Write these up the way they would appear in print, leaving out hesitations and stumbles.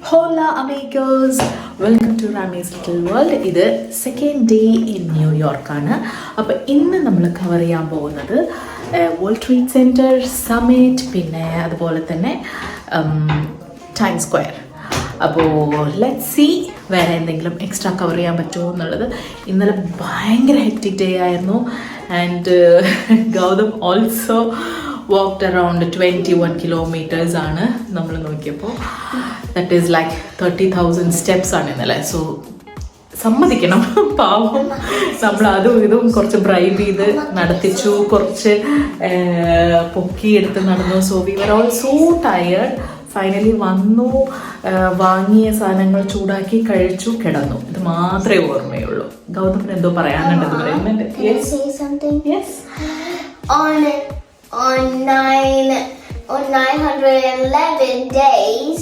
Hola amigos, welcome to Rami's Little World. ഇത് second day in ന്യൂയോർക്കാണ്. അപ്പോൾ ഇന്ന് നമ്മൾ കവർ ചെയ്യാൻ പോകുന്നത് വേൾഡ് ട്രേഡ് സെൻറ്റർ, സമ്മിറ്റ്, പിന്നെ അതുപോലെ തന്നെ ടൈം സ്ക്വയർ. അപ്പോൾ ലെറ്റ്സ് സീ വേറെ എന്തെങ്കിലും എക്സ്ട്രാ കവർ ചെയ്യാൻ പറ്റുമോ എന്നുള്ളത്. ഇന്നലെ ഭയങ്കര ഹെക്റ്റിക് ഡേ ആയിരുന്നു. And Gautam also walked around 21 kilometers ആണ് നമ്മൾ നോക്കിയപ്പോൾ. ദാറ്റ് ഈസ് ലൈക്ക് 30,000 സ്റ്റെപ്സ് ആണ് ഇന്നലെ. സോ സമ്മതിക്കണം, പാവം നമ്മൾ അതും ഇതും കുറച്ച് ബ്രൈബ് ചെയ്ത് നടത്തിച്ചു, കുറച്ച് പൊക്കിയെടുത്ത് നടന്നു. So we were all so tired. Finally വന്നു, വാങ്ങിയ സാധനങ്ങൾ ചൂടാക്കി കഴിച്ചു, കിടന്നു. ഇത് മാത്രമേ ഓർമ്മയുള്ളൂ. ഗൗതമിന് എന്തോ പറയാനുണ്ടെന്ന് പറയുന്നുണ്ട്. On 911 days,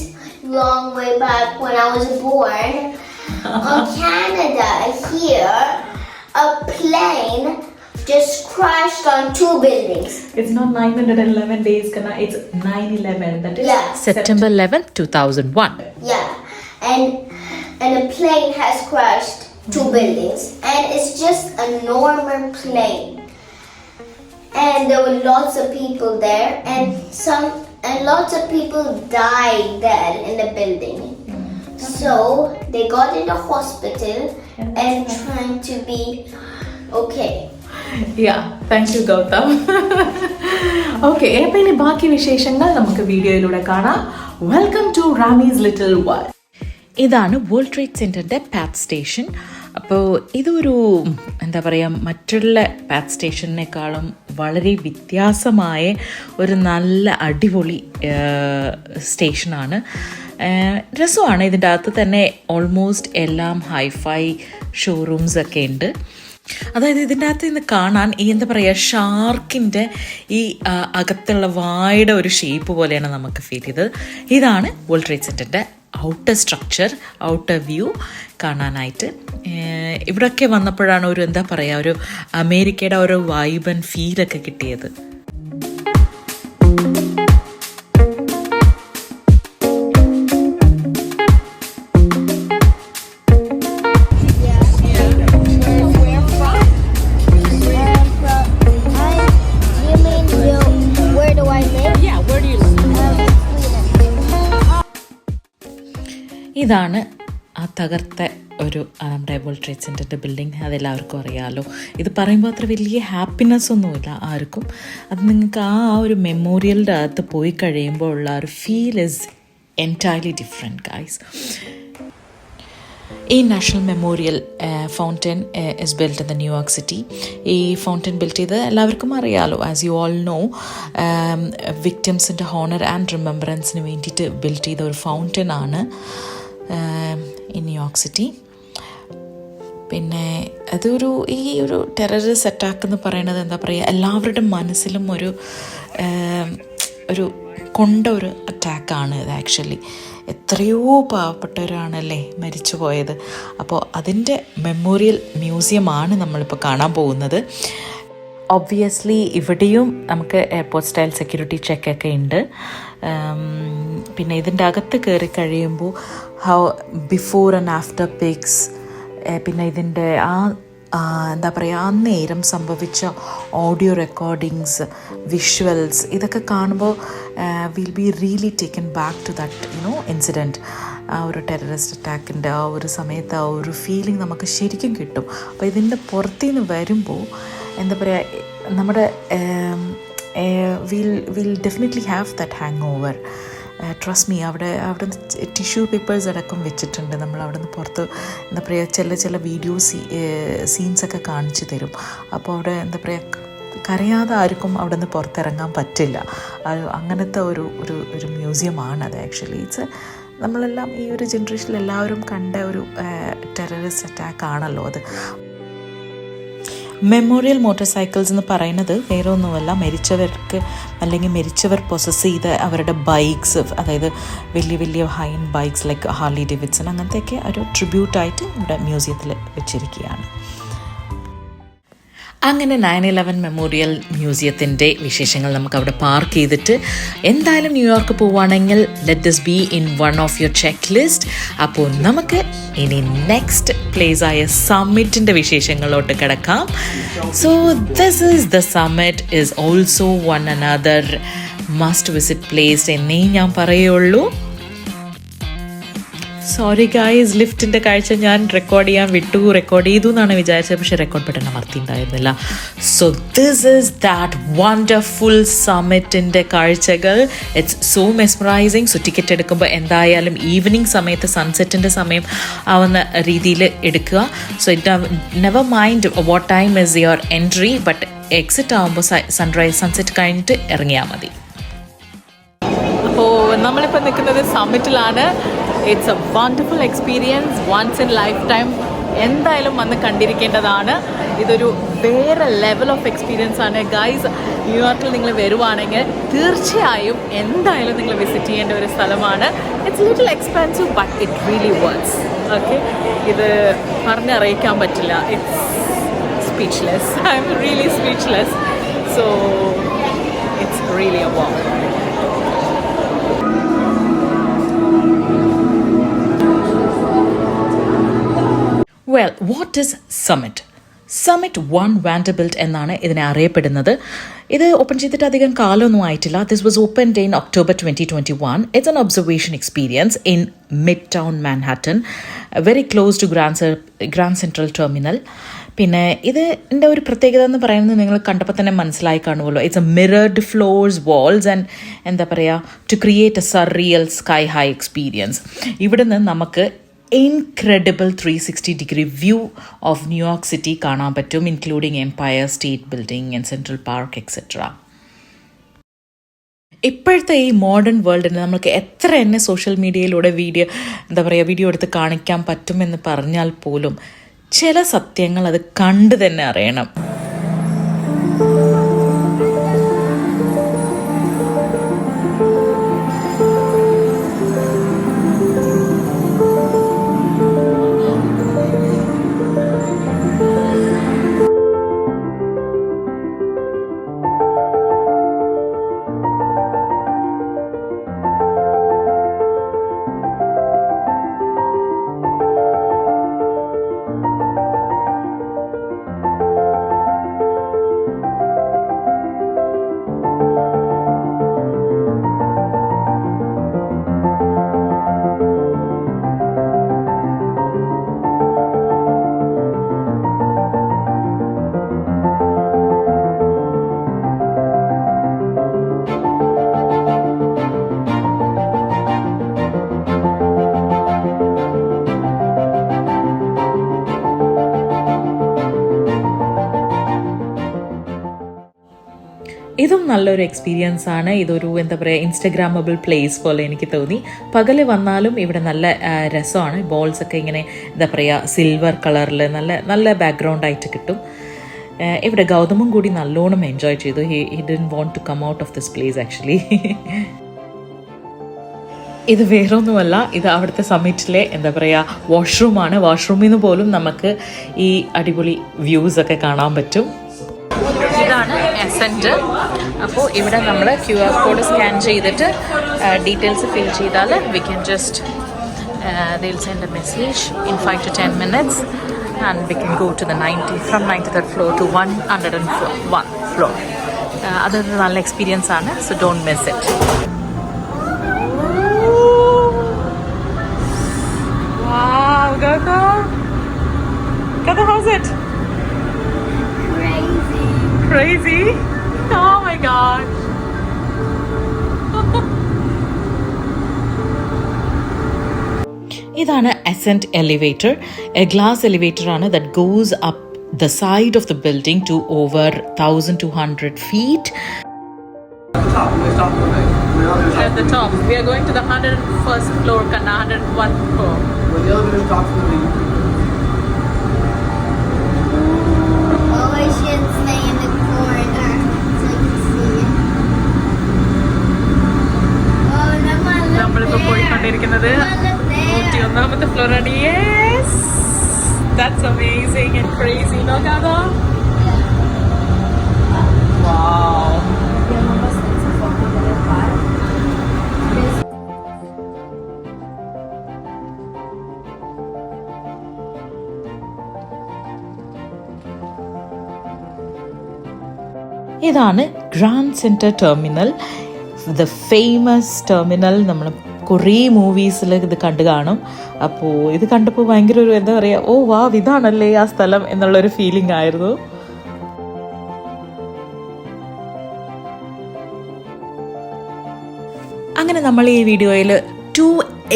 long way back when I was born, in Canada here, a plane just crashed on 2 buildings. It's not 911 days, Kana. It's 9/11. That is September 11th, 2001. Yeah, and a plane has crashed 2 buildings, and it's just a normal plane. And there were lots of people there, and lots of people died there in the building. So they got in the hospital and trying to be okay. Yeah, thank you Gautam. Okay, അപ്പോൾ ഇനി ബാക്കി വിശേഷങ്ങൾ നമുക്ക് വീഡിയോയിലൂടെ കാണാം. Welcome to Rameez little world. ഇതാണ് world trade സെൻറ്ററിൻ്റെ path station. അപ്പോൾ ഇതൊരു എന്താ പറയുക, മറ്റുള്ള പാത്ത് സ്റ്റേഷനേക്കാളും വളരെ വ്യത്യാസമായ ഒരു നല്ല അടിപൊളി സ്റ്റേഷനാണ്. രസമാണ്. ഇതിൻ്റെ അകത്ത് തന്നെ ഓൾമോസ്റ്റ് എല്ലാം ഹൈഫൈ ഷോറൂംസൊക്കെ ഉണ്ട്. അതായത് ഇതിൻ്റെ അകത്ത് ഇന്ന് കാണാൻ ഈ എന്താ പറയുക, ഷാർക്കിൻ്റെ ഈ അകത്തുള്ള വായുടെ ഒരു ഷേപ്പ് പോലെയാണ് നമുക്ക് ഫീൽ ചെയ്തത്. ഇതാണ് വേൾഡ് ട്രേഡ് സെൻറ്ററിൻ്റെ ഔട്ടർ സ്ട്രക്ചർ, ഔട്ടർ വ്യൂ കാണാനായിട്ട്. ഇവിടെയൊക്കെ വന്നപ്പോഴാണ് ഒരു എന്താ പറയുക, ഒരു അമേരിക്കയുടെ ഒരു വൈബ് ആൻഡ് ഫീലൊക്കെ കിട്ടിയത്. ഇതാണ് ആ തകർത്ത ഒരു നമ്മുടെ വേൾഡ് ട്രേഡ് സെൻറ്ററിൻ്റെ ബിൽഡിംഗ്. അതെല്ലാവർക്കും അറിയാമല്ലോ. ഇത് പറയുമ്പോൾ അത്ര വലിയ ഹാപ്പിനെസ് ഒന്നുമില്ല ആർക്കും. അത് നിങ്ങൾക്ക് ആ ഒരു മെമ്മോറിയലിൻ്റെ അകത്ത് പോയി കഴിയുമ്പോൾ ഉള്ള ഒരു feel is entirely different guys. ഈ national memorial fountain is built in the New York city. ഈ ഫൗണ്ടൻ ബിൽറ്റ് ചെയ്ത് എല്ലാവർക്കും അറിയാമല്ലോ. ആസ് യു ഓൾ നോ, വിക്ടിംസിൻ്റെ ഹോണർ ആൻഡ് റിമെമ്പറൻസിന് വേണ്ടിയിട്ട് ബിൽറ്റ് ചെയ്ത ഒരു ഫൗണ്ടൻ ആണ് ഇൻ ന്യൂയോർക്ക് സിറ്റി. പിന്നെ അതൊരു ഈ ഒരു ടെററിസ്റ്റ് അറ്റാക്ക് എന്ന് പറയുന്നത് എന്താ പറയുക, എല്ലാവരുടെ മനസ്സിലും ഒരു കൊണ്ട ഒരു അറ്റാക്കാണ് ഇത്. ആക്ച്വലി എത്രയോ പാവപ്പെട്ടവരാണല്ലേ മരിച്ചു പോയത്. അപ്പോൾ അതിൻ്റെ മെമ്മോറിയൽ മ്യൂസിയമാണ് നമ്മളിപ്പോൾ കാണാൻ പോകുന്നത്. ഒബ്വിയസ്ലി ഇവിടെയും നമുക്ക് എയർപോർട്ട് സ്റ്റൈൽ സെക്യൂരിറ്റി ചെക്കൊക്കെ ഉണ്ട്. പിന്നെ ഇതിൻ്റെ അകത്ത് കയറി കഴിയുമ്പോൾ ബിഫോർ ആൻഡ് ആഫ്റ്റർ പിക്സ്, പിന്നെ ഇതിൻ്റെ എന്താ പറയുക, ആ നേരം സംഭവിച്ച ഓഡിയോ റെക്കോർഡിങ്സ്, വിഷ്വൽസ്, ഇതൊക്കെ കാണുമ്പോൾ will be really taken back to that incident. ആ ഒരു ടെററിസ്റ്റ് അറ്റാക്കിൻ്റെ ആ ഒരു സമയത്ത് ആ ഒരു ഫീലിംഗ് നമുക്ക് ശരിക്കും കിട്ടും. അപ്പോൾ ഇതിൻ്റെ പുറത്തുനിന്ന് വരുമ്പോൾ എന്താ പറയുക, നമ്മുടെ will definitely have that hang over. Trust me. അവിടെ ടിഷ്യൂ പേപ്പേഴ്സ് അടക്കം വെച്ചിട്ടുണ്ട്. നമ്മൾ അവിടെ നിന്ന് പുറത്ത് എന്താ പറയുക, ചില വീഡിയോസ് സീൻസൊക്കെ കാണിച്ചു തരും. അപ്പോൾ അവിടെ എന്താ പറയുക, കരയാതെ ആർക്കും അവിടെ നിന്ന് പുറത്തിറങ്ങാൻ പറ്റില്ല. അങ്ങനത്തെ ഒരു മ്യൂസിയമാണ് അത്. ആക്ച്വലി നമ്മളെല്ലാം ഈ ഒരു ജനറേഷനിൽ എല്ലാവരും കണ്ട ഒരു ടെററിസ്റ്റ് അറ്റാക്ക് ആണല്ലോ അത്. മെമ്മോറിയൽ മോട്ടോർ സൈക്കിൾസ് എന്ന് പറയുന്നത് വേറെ ഒന്നുമല്ല, മരിച്ചവർക്ക് അല്ലെങ്കിൽ മരിച്ചവർ പൊസസ് ചെയ്ത അവരുടെ ബൈക്സ്, അതായത് വലിയ വലിയ high end bikes like Harley Davidson, അങ്ങനത്തെയൊക്കെ ഒരു ട്രിബ്യൂട്ടായിട്ട് ഇവിടെ മ്യൂസിയത്തിൽ വെച്ചിരിക്കുകയാണ്. അങ്ങനെ 9/11 മെമ്മോറിയൽ മ്യൂസിയത്തിൻ്റെ വിശേഷങ്ങൾ നമുക്ക് അവിടെ പാർക്ക് ചെയ്തിട്ട് എന്തായാലും ന്യൂയോർക്ക് പോവുകയാണെങ്കിൽ let this be in one of your check list. അപ്പോൾ നമുക്ക് ഇനി നെക്സ്റ്റ് പ്ലേസ് ആയ സമ്മിറ്റിൻ്റെ വിശേഷങ്ങളിലോട്ട് കിടക്കാം. So this is the summit is also one another must visit place എന്നേ ഞാൻ പറയുള്ളൂ. സോറി ഗായ്സ്, ലിഫ്റ്റിൻ്റെ കാഴ്ച ഞാൻ റെക്കോർഡ് ചെയ്യാൻ വിട്ടു. റെക്കോർഡ് ചെയ്തു എന്നാണ് വിചാരിച്ചത്, പക്ഷേ റെക്കോർഡ് ബട്ടൺ അമർത്തിയിട്ടുണ്ടായിരുന്നില്ല. So this is that wonderful സമ്മിറ്റിൻ്റെ കാഴ്ചകൾ. It's so mesmerising. So ticket എടുക്കുമ്പോൾ എന്തായാലും ഈവനിങ് സമയത്ത് സൺസെറ്റിൻ്റെ സമയം ആവുന്ന രീതിയിൽ എടുക്കുക. So it never mind what time is your entry, but exit ആകുമ്പോൾ സൺസെറ്റ് കഴിഞ്ഞിട്ട് ഇറങ്ങിയാൽ മതി. അപ്പോൾ നമ്മളിപ്പോൾ നിൽക്കുന്നത് സമ്മിറ്റിലാണ്. It's a wonderful experience, once in life time എന്തായാലും വന്ന് കണ്ടിരിക്കേണ്ടതാണ്. ഇതൊരു വേറെ ലെവൽ ഓഫ് എക്സ്പീരിയൻസ് ആണ് ഗൈസ്. ന്യൂയോർക്കിൽ നിങ്ങൾ വരുവാണെങ്കിൽ തീർച്ചയായും എന്തായാലും നിങ്ങൾ വിസിറ്റ് ചെയ്യേണ്ട ഒരു സ്ഥലമാണ്. It's little expensive but it really works. Okay, ഇത് പറഞ്ഞറിയിക്കാൻ പറ്റില്ല. It's speechless. I am really speechless. So it's really a wow. Well, what is summit? Summit 1 Vanderbilt എന്നാണ് ഇതിനെ അറിയപ്പെടുന്നത്. ഇത് ഓപ്പൺ ചെയ്തിട്ട് അധികം കാലമൊന്നും ആയിട്ടില്ല. This was opened in October 2021. It's an observation experience in midtown Manhattan, very close to Grand Central Terminal. പിന്നെ ഇതിൻ്റെ ഒരു പ്രത്യേകത എന്ന് പറയുന്നത് നിങ്ങൾ കണ്ടപ്പോൾ തന്നെ മനസ്സിലായി കാണുമല്ലോ. It's a mirrored floors, walls and എന്താ പറയുക, to create a surreal sky high experience. ഇവിടെ നിന്ന് നമുക്ക് incredible 360-degree view of New York City കാണാൻ പറ്റും, including Empire State Building and Central Park etc. ഇപ്പോഴത്തെ ഈ മോഡേൺ വേൾഡിന് നമുക്ക് എത്ര തന്നെ സോഷ്യൽ മീഡിയയിലൂടെ വീഡിയോ എടുത്ത് കാണിക്കാൻ പറ്റുമെന്ന് പറഞ്ഞാൽ പോലും ചില സത്യങ്ങൾ അത് കണ്ടു തന്നെ അറിയണം. ഇതും നല്ലൊരു എക്സ്പീരിയൻസ് ആണ്. ഇതൊരു എന്താ പറയുക, ഇൻസ്റ്റഗ്രാമബിൾ പ്ലേസ് പോലെ എനിക്ക് തോന്നി. പകൽ വന്നാലും ഇവിടെ നല്ല രസമാണ്. ബോൾസൊക്കെ ഇങ്ങനെ എന്താ പറയുക, സിൽവർ കളറിൽ നല്ല ബാക്ക്ഗ്രൗണ്ട് ആയിട്ട് കിട്ടും. ഇവിടെ ഗൗതമും കൂടി നല്ലോണം എൻജോയ് ചെയ്തു. He didn't want to come out of this place actually. ഇത് വേറൊന്നുമല്ല, ഇത് അവിടുത്തെ സമ്മിറ്റിലെ എന്താ പറയുക വാഷ്റൂമാണ്. വാഷ്റൂമിൽ നിന്ന് പോലും നമുക്ക് ഈ അടിപൊളി വ്യൂസൊക്കെ കാണാൻ പറ്റും. ഇതാണ് എസെൻറ്റ്. അപ്പോൾ ഇവിടെ നമ്മൾ QR കോഡ് സ്കാൻ ചെയ്തിട്ട് ഡീറ്റെയിൽസ് ഫിൽ ചെയ്താൽ we can just they will send a message in 5 to 10 minutes and we can go to the 93rd floor to 101 floor. അതൊരു നല്ല എക്സ്പീരിയൻസ് ആണ്. So don't miss it. Wow, Gata, how's it? Crazy? Oh my gosh. ഇതാണ് Ascent elevator. A glass elevator ആണ് that goes up the side of the building to over 1,200 feet. At the top. We are going to the 101st floor, 101 floor. Well, the elevator stops in the Oh, I should stay in the corner so I can see it. Oh, നമ്മളിപ്പോൾ പോയിക്കൊണ്ടിരിക്കുന്നത് 101ാമത്തെ ഫ്ലോറാണ്. Yes, that's amazing and crazy, no, Gada? Wow. Yang membesar sesuatu di depan. ഇതാണ് grand centre terminal, the famous terminal. നമ്മൾ കുറേ മൂവീസിൽ ഇത് കണ്ടു കാണും. അപ്പോൾ ഇത് കണ്ടപ്പോൾ ഭയങ്കര ഒരു എന്താ പറയുക, ഓ വാ ഇതാണല്ലേ ആ സ്ഥലം എന്നുള്ളൊരു ഫീലിംഗ് ആയിരുന്നു. അങ്ങനെ നമ്മൾ ഈ വീഡിയോയിൽ 2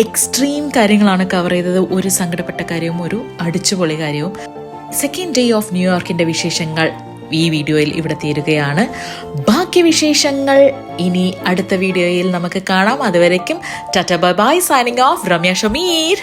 എക്സ്ട്രീം കാര്യങ്ങളാണ് കവർ ചെയ്തത്. ഒരു സങ്കടപ്പെട്ട കാര്യവും ഒരു അടിച്ചുപൊളി കാര്യവും. സെക്കൻഡ് ഡേ ഓഫ് ന്യൂയോർക്കിൻ്റെ വിശേഷങ്ങൾ ഈ വീഡിയോയിൽ ഇവിടെ തീരുകയാണ്. ബാക്കി വിശേഷങ്ങൾ ഇനി അടുത്ത വീഡിയോയിൽ നമുക്ക് കാണാം. അതുവരേക്കും Tata bye bye, signing off Ramya Shameer.